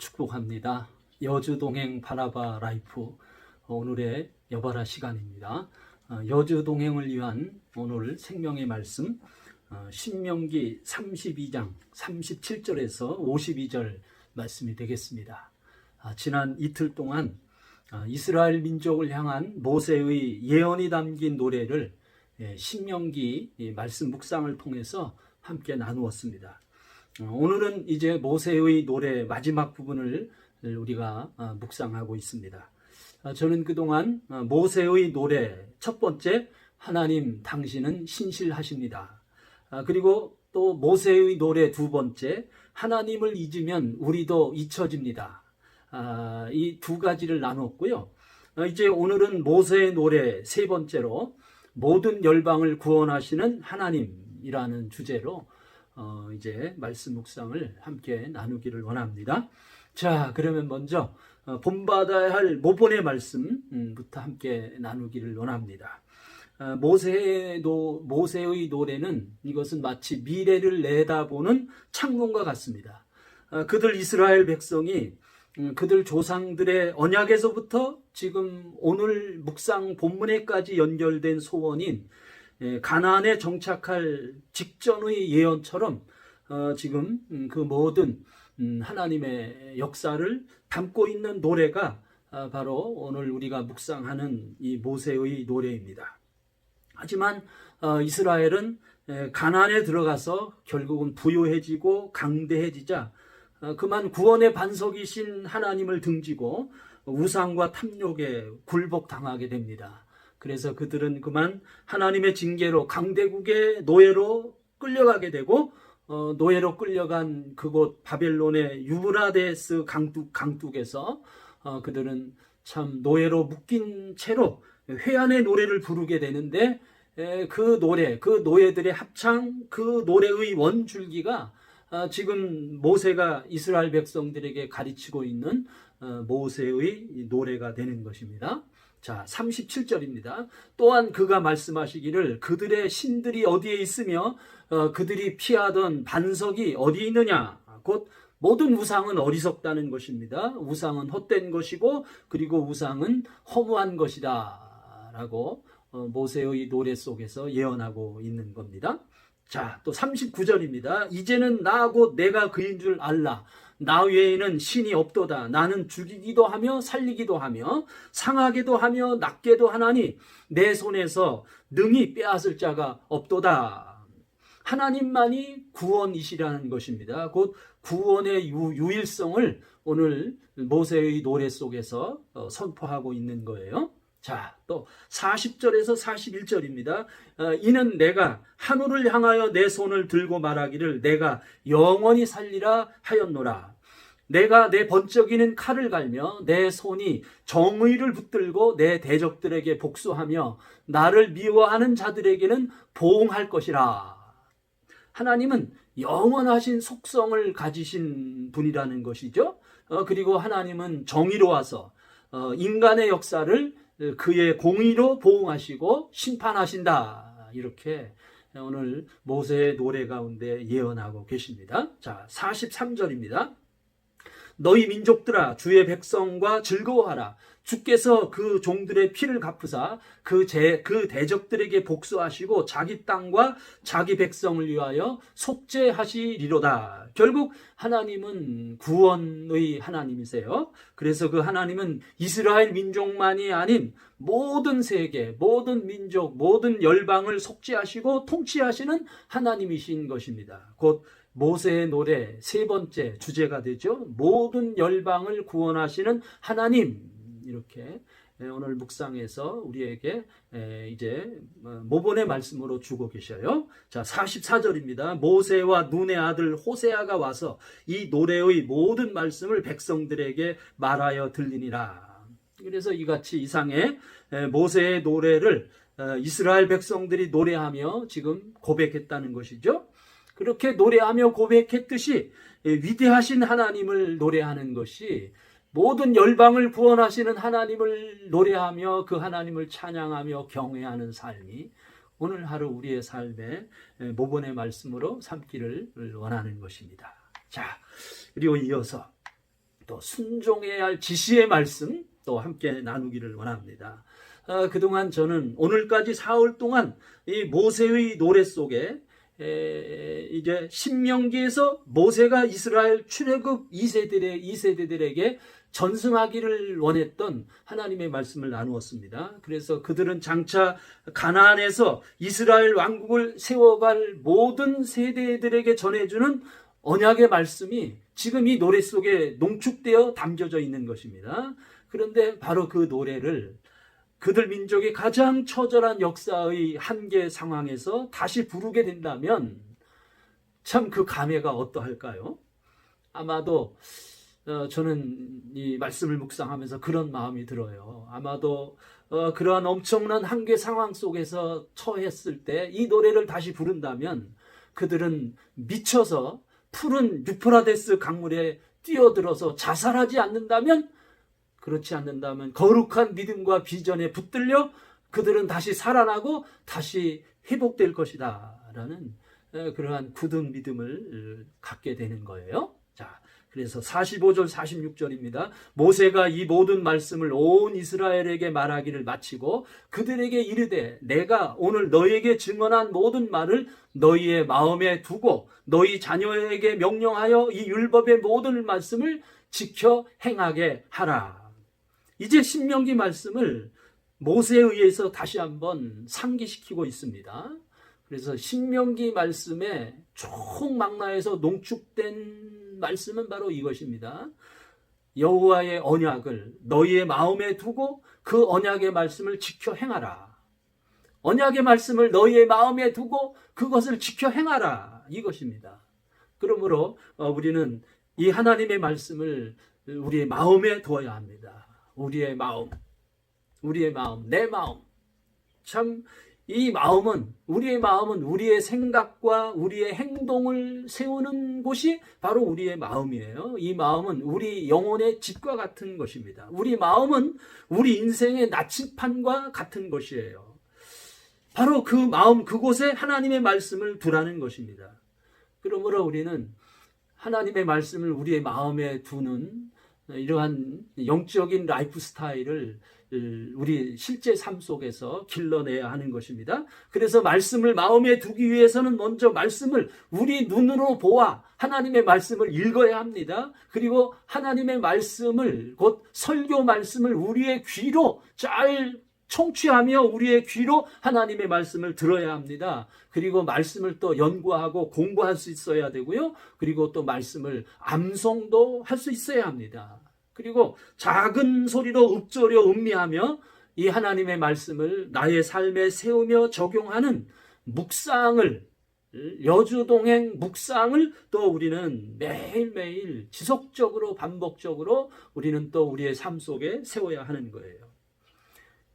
축복합니다. 여주동행 바라바 라이프 오늘의 여바라 시간입니다. 여주동행을 위한 오늘 생명의 말씀 신명기 32장 37절에서 52절 말씀이 되겠습니다. 지난 이틀 동안 이스라엘 민족을 향한 모세의 예언이 담긴 노래를 신명기 말씀 묵상을 통해서 함께 나누었습니다. 오늘은 이제 모세의 노래 마지막 부분을 우리가 묵상하고 있습니다. 저는 그동안 모세의 노래 첫 번째, 하나님 당신은 신실하십니다. 그리고 또 모세의 노래 두 번째, 하나님을 잊으면 우리도 잊혀집니다. 이 두 가지를 나눴고요. 이제 오늘은 모세의 노래 세 번째로 모든 열방을 구원하시는 하나님이라는 주제로 이제 말씀 묵상을 함께 나누기를 원합니다. 자, 그러면 먼저 본받아야 할 모본의 말씀부터 함께 나누기를 원합니다. 모세의 노래는 이것은 마치 미래를 내다보는 창문과 같습니다. 그들 이스라엘 백성이 그들 조상들의 언약에서부터 지금 오늘 묵상 본문에까지 연결된 소원인 가나안에 정착할 직전의 예언처럼 지금 그 모든 하나님의 역사를 담고 있는 노래가 바로 오늘 우리가 묵상하는 이 모세의 노래입니다. 하지만 이스라엘은 가나안에 들어가서 결국은 부유해지고 강대해지자 그만 구원의 반석이신 하나님을 등지고 우상과 탐욕에 굴복당하게 됩니다. 그래서 그들은 그만 하나님의 징계로 강대국의 노예로 끌려가게 되고 노예로 끌려간 그곳 바벨론의 유브라데스 강둑에서 그들은 참 노예로 묶인 채로 회한의 노래를 부르게 되는데 그 노래, 그 노예들의 합창, 그 노래의 원줄기가 지금 모세가 이스라엘 백성들에게 가르치고 있는 모세의 노래가 되는 것입니다. 자, 37절입니다. 또한 그가 말씀하시기를 그들의 신들이 어디에 있으며 그들이 피하던 반석이 어디 있느냐. 곧 모든 우상은 어리석다는 것입니다. 우상은 헛된 것이고 그리고 우상은 허무한 것이다 라고 모세의 노래 속에서 예언하고 있는 겁니다. 자, 또 39절입니다. 이제는 나 곧 내가 그인 줄 알라. 나 외에는 신이 없도다. 나는 죽이기도 하며 살리기도 하며 상하게도 하며 낫게도 하나니 내 손에서 능히 빼앗을 자가 없도다. 하나님만이 구원이시라는 것입니다. 곧 구원의 유일성을 오늘 모세의 노래 속에서 선포하고 있는 거예요. 자, 또 40절에서 41절입니다. 이는 내가 하늘을 향하여 내 손을 들고 말하기를 내가 영원히 살리라 하였노라. 내가 내 번쩍이는 칼을 갈며 내 손이 정의를 붙들고 내 대적들에게 복수하며 나를 미워하는 자들에게는 보응할 것이라. 하나님은 영원하신 속성을 가지신 분이라는 것이죠. 그리고 하나님은 정의로워서 인간의 역사를 그의 공의로 보응하시고 심판하신다. 이렇게 오늘 모세의 노래 가운데 예언하고 계십니다. 자, 43절입니다. 너희 민족들아 주의 백성과 즐거워하라. 주께서 그 종들의 피를 갚으사 그 대적들에게 복수하시고 자기 땅과 자기 백성을 위하여 속죄하시리로다. 결국 하나님은 구원의 하나님이세요. 그래서 그 하나님은 이스라엘 민족만이 아닌 모든 세계, 모든 민족, 모든 열방을 속죄하시고 통치하시는 하나님이신 것입니다. 곧 모세의 노래 세 번째 주제가 되죠. 모든 열방을 구원하시는 하나님. 이렇게 오늘 묵상에서 우리에게 이제 모본의 말씀으로 주고 계셔요. 자, 44절입니다. 모세와 눈의 아들 호세아가 와서 이 노래의 모든 말씀을 백성들에게 말하여 들리니라. 그래서 이같이 이상의 모세의 노래를 이스라엘 백성들이 노래하며 지금 고백했다는 것이죠. 그렇게 노래하며 고백했듯이 위대하신 하나님을 노래하는 것이 모든 열방을 구원하시는 하나님을 노래하며 그 하나님을 찬양하며 경외하는 삶이 오늘 하루 우리의 삶에 모본의 말씀으로 삼기를 원하는 것입니다. 자, 그리고 이어서 또 순종해야 할 지시의 말씀 또 함께 나누기를 원합니다. 그동안 저는 오늘까지 사흘 동안 이 모세의 노래 속에 이제 신명기에서 모세가 이스라엘 출애굽 2세대들에게 전승하기를 원했던 하나님의 말씀을 나누었습니다. 그래서 그들은 장차 가나안에서 이스라엘 왕국을 세워갈 모든 세대들에게 전해주는 언약의 말씀이 지금 이 노래 속에 농축되어 담겨져 있는 것입니다. 그런데 바로 그 노래를 그들 민족이 가장 처절한 역사의 한계 상황에서 다시 부르게 된다면 참 그 감회가 어떠할까요? 아마도 저는 이 말씀을 묵상하면서 그런 마음이 들어요. 아마도 그러한 엄청난 한계 상황 속에서 처했을 때 이 노래를 다시 부른다면 그들은 미쳐서 푸른 유프라데스 강물에 뛰어들어서 자살하지 않는다면, 그렇지 않는다면 거룩한 믿음과 비전에 붙들려 그들은 다시 살아나고 다시 회복될 것이다 라는 그러한 굳은 믿음을 갖게 되는 거예요. 자, 그래서 45절 46절입니다. 모세가 이 모든 말씀을 온 이스라엘에게 말하기를 마치고 그들에게 이르되 내가 오늘 너희에게 증언한 모든 말을 너희의 마음에 두고 너희 자녀에게 명령하여 이 율법의 모든 말씀을 지켜 행하게 하라. 이제 신명기 말씀을 모세에 의해서 다시 한번 상기시키고 있습니다. 그래서 신명기 말씀에 총망라에서 농축된 말씀은 바로 이것입니다. 여호와의 언약을 너희의 마음에 두고 그 언약의 말씀을 지켜 행하라. 언약의 말씀을 너희의 마음에 두고 그것을 지켜 행하라. 이것입니다. 그러므로 우리는 이 하나님의 말씀을 우리의 마음에 두어야 합니다. 우리의 마음, 내 마음. 참 이 마음은, 우리의 마음은 우리의 생각과 우리의 행동을 세우는 곳이 바로 우리의 마음이에요. 이 마음은 우리 영혼의 집과 같은 것입니다. 우리 마음은 우리 인생의 나침판과 같은 것이에요. 바로 그 마음, 그곳에 하나님의 말씀을 두라는 것입니다. 그러므로 우리는 하나님의 말씀을 우리의 마음에 두는 이러한 영적인 라이프 스타일을 우리 실제 삶 속에서 길러내야 하는 것입니다. 그래서 말씀을 마음에 두기 위해서는 먼저 말씀을 우리 눈으로 보아 하나님의 말씀을 읽어야 합니다. 그리고 하나님의 말씀을, 곧 설교 말씀을 우리의 귀로 잘 청취하며 우리의 귀로 하나님의 말씀을 들어야 합니다. 그리고 말씀을 또 연구하고 공부할 수 있어야 되고요. 그리고 또 말씀을 암송도 할 수 있어야 합니다. 그리고 작은 소리로 읊조려 음미하며 이 하나님의 말씀을 나의 삶에 세우며 적용하는 묵상을, 여주동행 묵상을 또 우리는 매일매일 지속적으로 반복적으로 우리는 또 우리의 삶 속에 세워야 하는 거예요.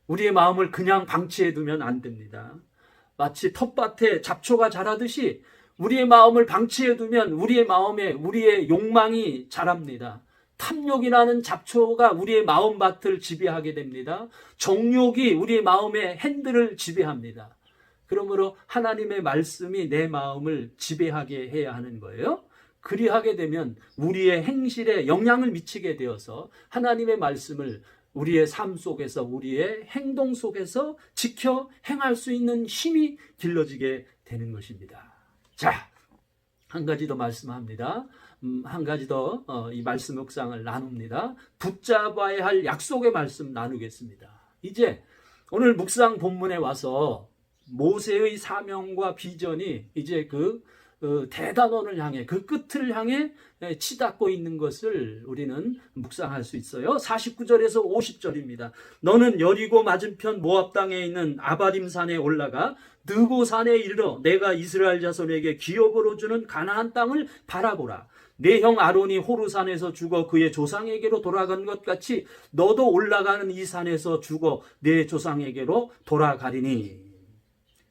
우리의 마음을 그냥 방치해 두면 안 됩니다. 마치 텃밭에 잡초가 자라듯이 우리의 마음을 방치해 두면 우리의 마음에 우리의 욕망이 자랍니다. 탐욕이라는 잡초가 우리의 마음밭을 지배하게 됩니다. 정욕이 우리의 마음의 핸들을 지배합니다. 그러므로 하나님의 말씀이 내 마음을 지배하게 해야 하는 거예요. 그리하게 되면 우리의 행실에 영향을 미치게 되어서 하나님의 말씀을 우리의 삶 속에서, 우리의 행동 속에서 지켜 행할 수 있는 힘이 길러지게 되는 것입니다. 자, 한 가지 더 말씀합니다. 한 가지 더 이 말씀 묵상을 나눕니다. 붙잡아야 할 약속의 말씀 나누겠습니다. 이제 오늘 묵상 본문에 와서 모세의 사명과 비전이 이제 그 대단원을 향해, 그 끝을 향해 치닫고 있는 것을 우리는 묵상할 수 있어요. 49절에서 50절입니다. 너는 여리고 맞은편 모압 땅에 있는 아바림 산에 올라가 느보 산에 이르러 내가 이스라엘 자손에게 기업으로 주는 가나안 땅을 바라보라. 내 형 아론이 호르산에서 죽어 그의 조상에게로 돌아간 것 같이 너도 올라가는 이 산에서 죽어 내 조상에게로 돌아가리니.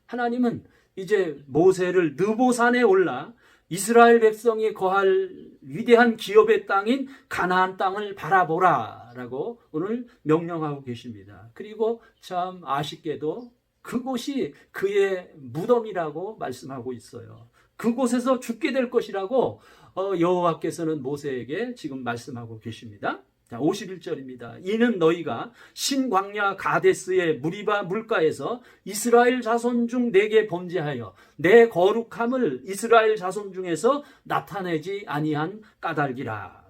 하나님은 이제 모세를 느보산에 올라 이스라엘 백성이 거할 위대한 기업의 땅인 가나안 땅을 바라보라 라고 오늘 명령하고 계십니다. 그리고 참 아쉽게도 그곳이 그의 무덤이라고 말씀하고 있어요. 그곳에서 죽게 될 것이라고 여호와께서는 모세에게 지금 말씀하고 계십니다. 자, 51절입니다. 이는 너희가 신광야 가데스의 무리바 물가에서 이스라엘 자손 중 내게 범죄하여 내 거룩함을 이스라엘 자손 중에서 나타내지 아니한 까닭이라.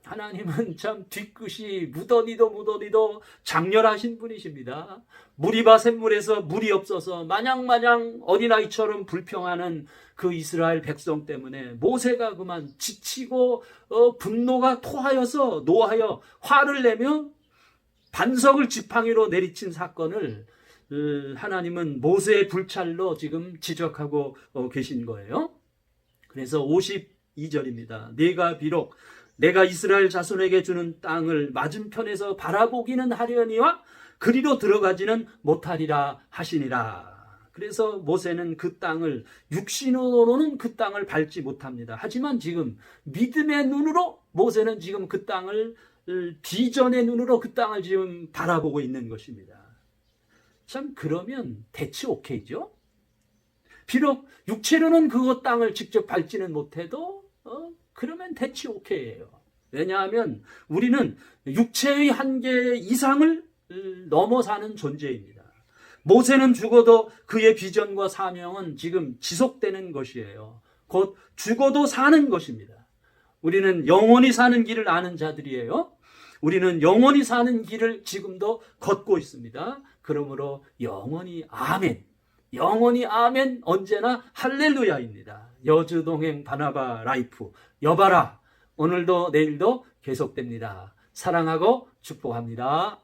하나님은 참 뒤끝이 무더니도 장렬하신 분이십니다. 무리바 샘물에서 물이 없어서 마냥 어린아이처럼 불평하는 그 이스라엘 백성 때문에 모세가 그만 지치고 분노가 토하여서 노하여 화를 내며 반석을 지팡이로 내리친 사건을 하나님은 모세의 불찰로 지금 지적하고 계신 거예요. 그래서 52절입니다. 네가 비록 내가 이스라엘 자손에게 주는 땅을 맞은편에서 바라보기는 하려니와 그리로 들어가지는 못하리라 하시니라. 그래서 모세는 그 땅을 육신으로는 그 땅을 밟지 못합니다. 하지만 지금 믿음의 눈으로 모세는 지금 그 땅을 비전의 눈으로 그 땅을 지금 바라보고 있는 것입니다. 참 그러면 대체 오케이죠? 비록 육체로는 그 땅을 직접 밟지는 못해도 그러면 대체 오케이예요. 왜냐하면 우리는 육체의 한계 이상을 넘어 사는 존재입니다. 모세는 죽어도 그의 비전과 사명은 지금 지속되는 것이에요. 곧 죽어도 사는 것입니다. 우리는 영원히 사는 길을 아는 자들이에요. 우리는 영원히 사는 길을 지금도 걷고 있습니다. 그러므로 영원히 아멘. 영원히 아멘, 언제나 할렐루야입니다. 여주동행 바나바 라이프 여봐라. 오늘도 내일도 계속됩니다. 사랑하고 축복합니다.